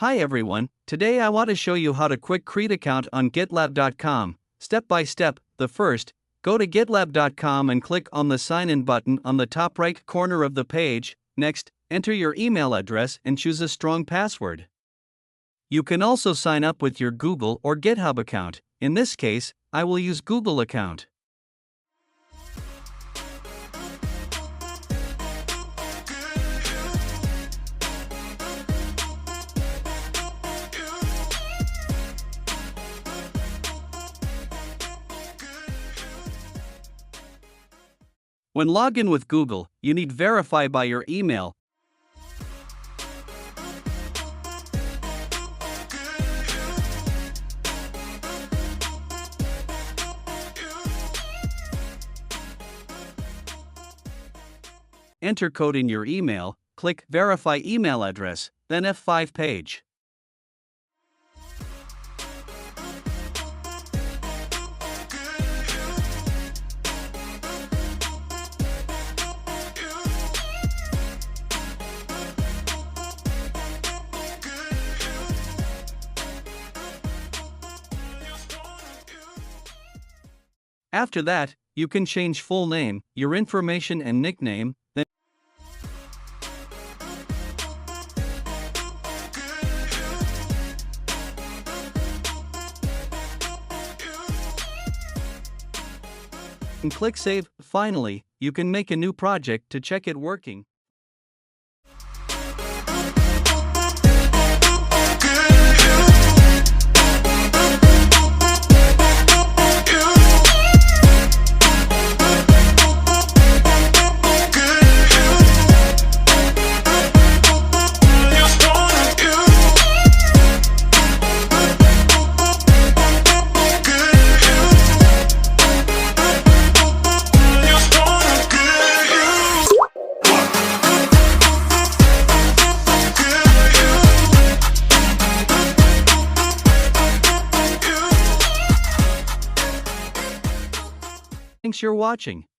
Hi everyone, today I want to show you how to quick create account on Gitlab.com. Step by step. The first, go to Gitlab.com and click on the sign in button on the top right corner of the page. Next, enter your email address and choose a strong password. You can also sign up with your Google or GitHub account. In this case, I will use Google account. When log in with Google, you need verify by your email. Enter code in your email, click Verify Email Address, then F5 page. After that, you can change full name, your information and nickname, then click Save. Finally, you can make a new project to check it working. Thanks for watching.